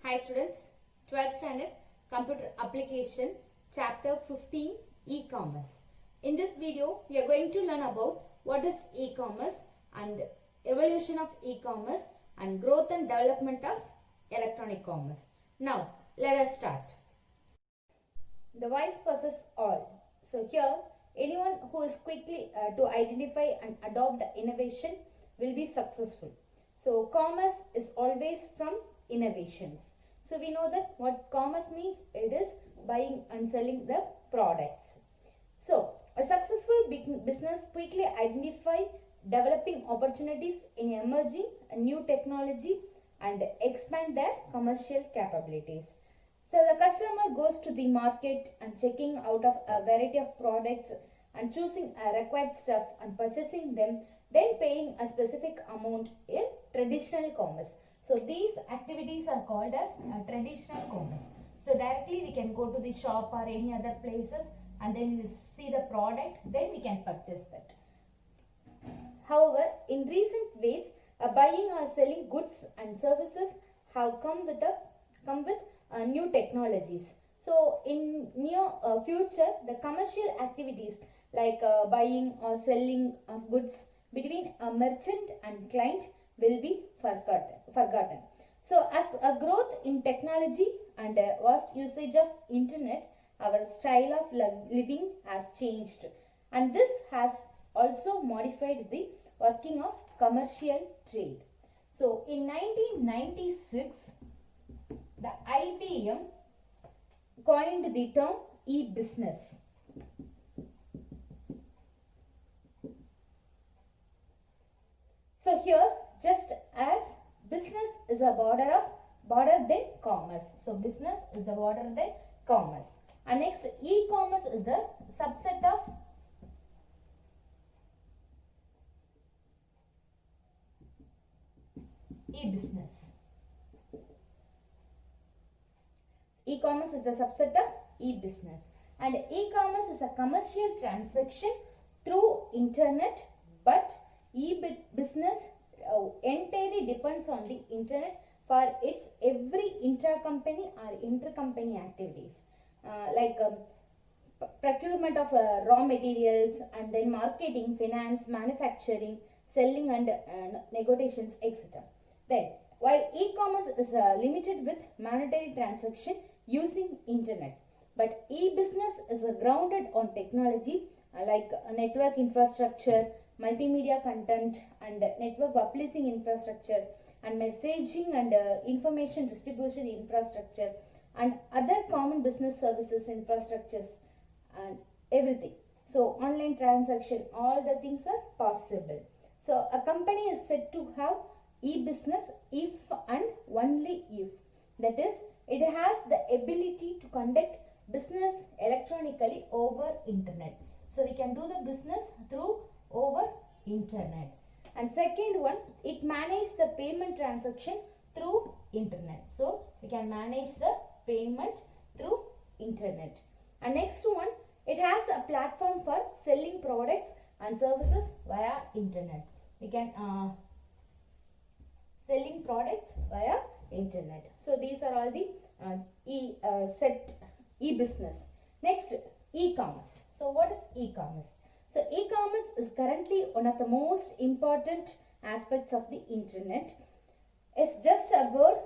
Hi students, 12th standard computer application chapter 15 e-commerce. In this video we are going to learn about what is e-commerce and evolution of e-commerce and growth and development of electronic commerce. Now let us start. The wise possess all. So here anyone who is quickly to identify and adopt the innovation will be successful. So commerce is always from innovations. So we know that what commerce means, it is buying and selling the products. So a successful business quickly identify developing opportunities in emerging new technology and expand their commercial capabilities. So the customer goes to the market and checking out of a variety of products and choosing a required stuff and purchasing them, then paying a specific amount in traditional commerce. So these activities are called as traditional commerce. So directly we can go to the shop or any other places and then we'll see the product, then we can purchase that. However, in recent ways, buying or selling goods and services have come with new technologies. So in near future, the commercial activities like buying or selling of goods between a merchant and client will be forgotten. So as a growth in technology and a vast usage of internet, our style of living has changed, and this has also modified the working of commercial trade. So in 1996, the IBM coined the term e-business. So here, just as business is a border than commerce. So business is the border than commerce. And next, e-commerce is the subset of e-business. E-commerce is the subset of e-business. And e-commerce is a commercial transaction through internet, but e-business entirely depends on the internet for its every intra-company or inter-company activities like procurement of raw materials and then marketing, finance, manufacturing, selling and negotiations, etc. Then, while e-commerce is limited with monetary transaction using internet, but e-business is grounded on technology like network infrastructure, multimedia content and network publishing infrastructure and messaging and information distribution infrastructure and other common business services infrastructures and everything. So online transaction, all the things are possible. So a company is said to have e-business if and only if, that is, it has the ability to conduct business electronically over internet. So we can do the business through over internet. And second one, it manages the payment transaction through internet. So we can manage the payment through internet. And next one, it has a platform for selling products and services via internet. We can selling products via internet. So these are all the e-business. Next, e-commerce. So what is e-commerce? So e-commerce is currently one of the most important aspects of the internet. It's just a word.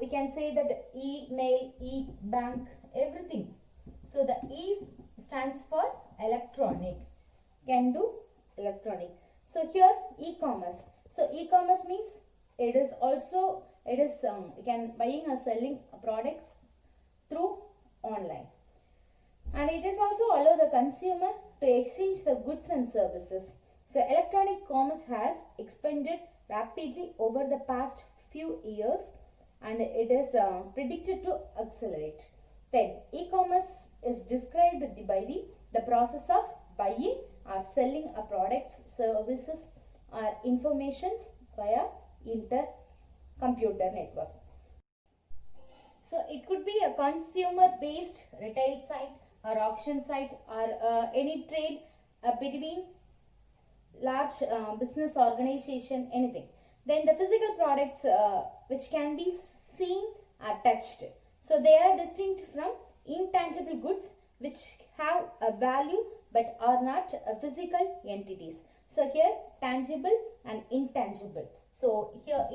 We can say that e-mail, e-bank, everything. So the E stands for electronic. Can do electronic. So here e-commerce. So e-commerce means it is you can buying or selling products through online. And it is also allow the consumer to exchange the goods and services. So electronic commerce has expanded rapidly over the past few years and it is predicted to accelerate. Then e-commerce is described by the process of buying or selling a products, services or informations via inter-computer network. So it could be a consumer based retail site or auction site or any trade between large business organization, anything. Then the physical products which can be seen are touched. So they are distinct from intangible goods which have a value but are not physical entities. So here tangible and intangible. So here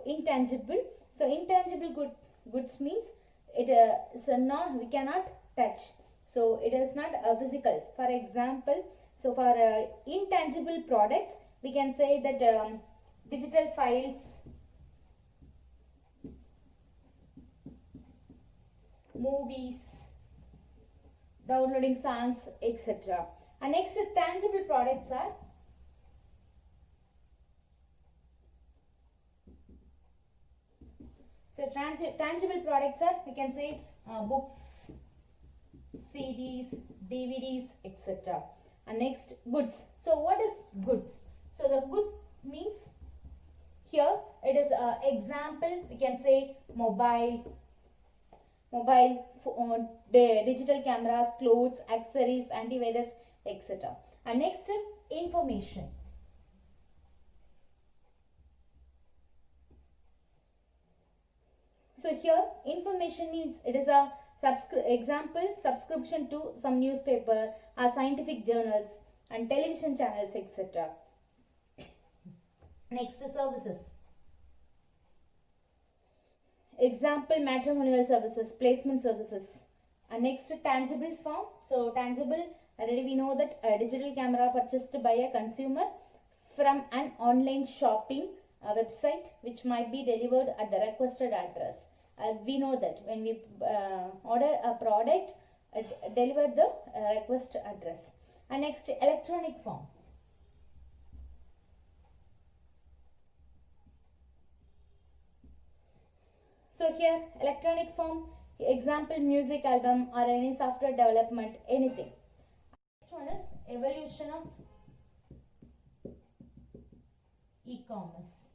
intangible. So intangible goods means it so not we cannot touch. So it is not physical. For example, so for intangible products, we can say that digital files, movies, downloading songs, etc. And next, tangible products are tangible products are, we can say books, CDs, DVDs, etc. And next, goods. So what is goods? So the good means here it is example, we can say mobile phone, digital cameras, clothes, accessories, antivirus, etc. And next, information. So here information means it is a subscription to some newspaper or scientific journals and television channels, etc. Next, services. Example, matrimonial services, placement services. And next, tangible form. So tangible, already we know that a digital camera purchased by a consumer from an online shopping website which might be delivered at the requested address. We know that when we order a product, deliver the request address. And next, electronic form. So here electronic form, example music album or any software development, anything. Next one is evolution of e-commerce.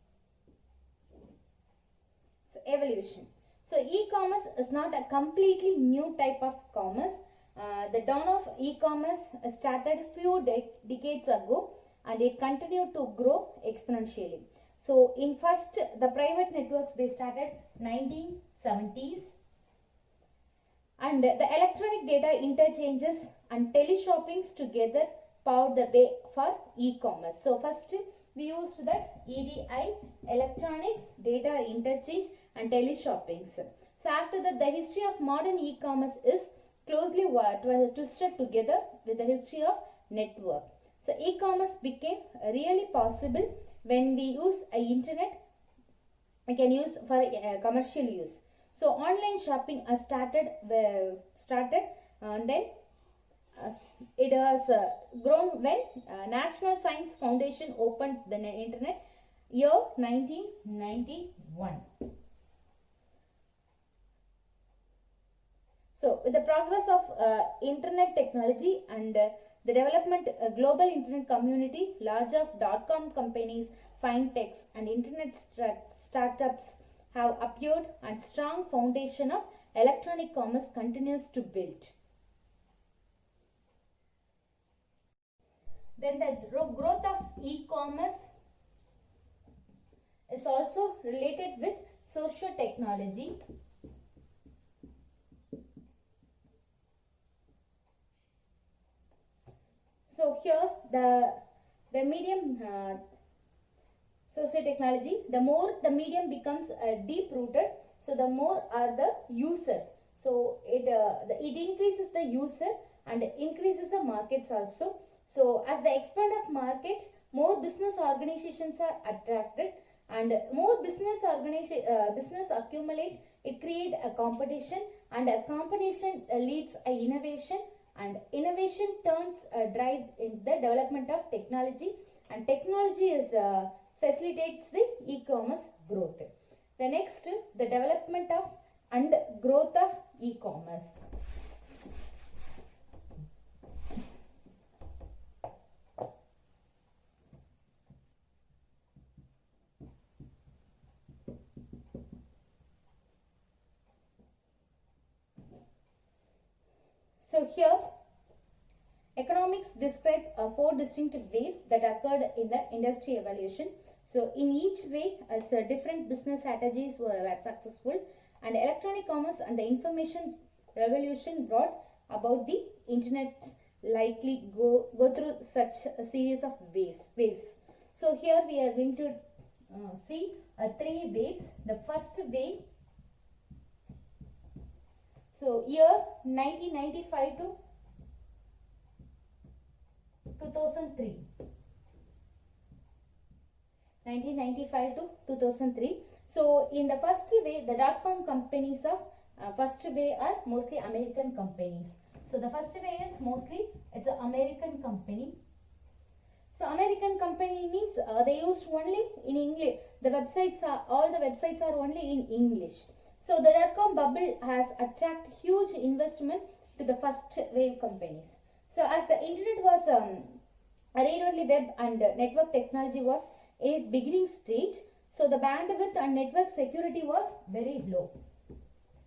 So evolution. So e-commerce is not a completely new type of commerce. The dawn of e-commerce started few decades ago and it continued to grow exponentially. So in first, the private networks, they started 1970s, and the electronic data interchanges and teleshoppings together paved the way for e-commerce. So first we used that EDI, electronic data interchange and teleshoppings. So after that, the history of modern e-commerce is closely twisted together with the history of network. So e-commerce became really possible when we use internet. We can use for commercial use. So online shopping started and then it has grown when National Science Foundation opened the internet year 1991. So with the progress of internet technology and the development global internet community, large of .com companies, fintechs and internet startups have appeared and strong foundation of electronic commerce continues to build. Then the growth of e-commerce is also related with socio-technology. So here the medium socio-technology, the more the medium becomes deep rooted, so the more are the users. So it increases the user and increases the markets also. So as the expand of market, more business organizations are attracted and more business accumulate. It create a competition and a competition leads a innovation. And innovation turns drive in the development of technology, and technology is facilitates the e-commerce growth. The next, the development of and growth of e-commerce. So here, economics describe four distinctive ways that occurred in the industry evolution. So in each way, it's a different business strategies were successful, and electronic commerce and the information revolution brought about the internet likely go through such a series of waves. So here we are going to see three waves. The first wave, so year 1995 to 2003. 1995 to 2003. So in the first wave, the dot-com companies of first wave are mostly American companies. So the first wave is mostly, it's an American company. So American company means they used only in English. The websites are, all the websites are only in English. So the dot-com bubble has attracted huge investment to the first wave companies. So as the internet was read-only web and network technology was in its beginning stage, so the bandwidth and network security was very low.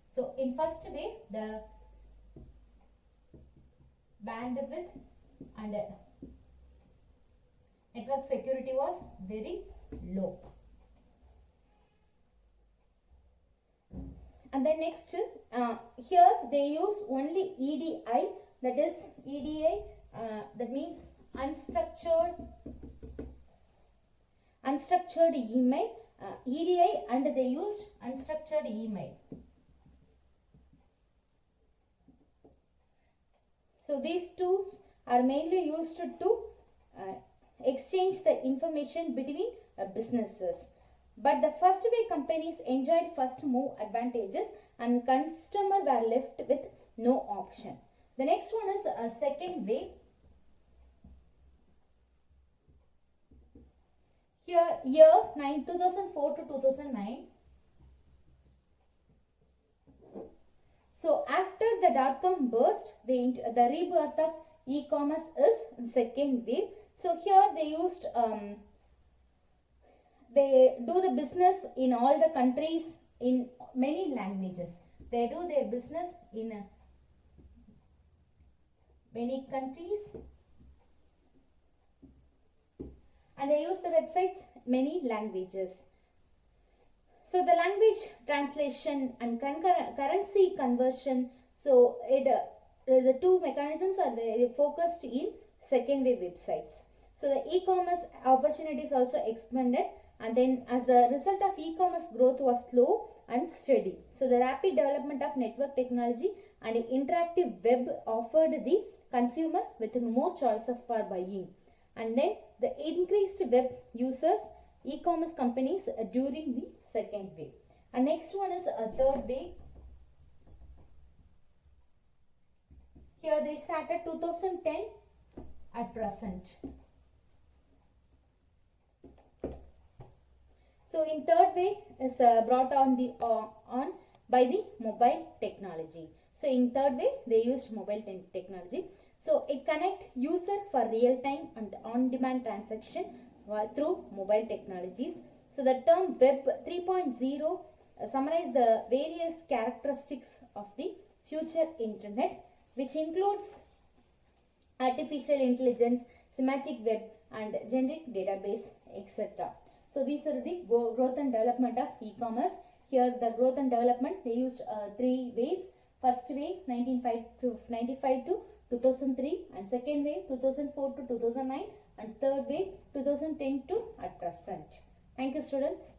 So in first wave, the bandwidth and network security was very low. And then next, here they use only EDI, that is EDI, that means unstructured email, EDI, and they used unstructured email. So these tools are mainly used to exchange the information between businesses. But the first wave companies enjoyed first move advantages and customers were left with no option. The next one is a second wave. Here year 2004 to 2009. So after the dot-com burst, the rebirth of e-commerce is second wave. So here they used they do the business in all the countries in many languages. They do their business in many countries, and they use the websites many languages. So the language translation and currency conversion, so the two mechanisms are very focused in second wave websites. So the e-commerce opportunities also expanded, and then as the result of e-commerce growth was slow and steady. So the rapid development of network technology and interactive web offered the consumer with more choice for buying. And then the increased web users, e-commerce companies during the second wave. And next one is a third wave. Here they started 2010 at present. So in third wave is brought on by the mobile technology. So in third wave they used mobile technology. So it connect user for real time and on-demand transaction through mobile technologies. So the term Web 3.0 summarize the various characteristics of the future internet, which includes artificial intelligence, semantic web, and generic database, etc. So these are the growth and development of e-commerce. Here the growth and development, they used three waves. First wave 1995 to 2003, and second wave 2004 to 2009, and third wave 2010 to at present. Thank you, students.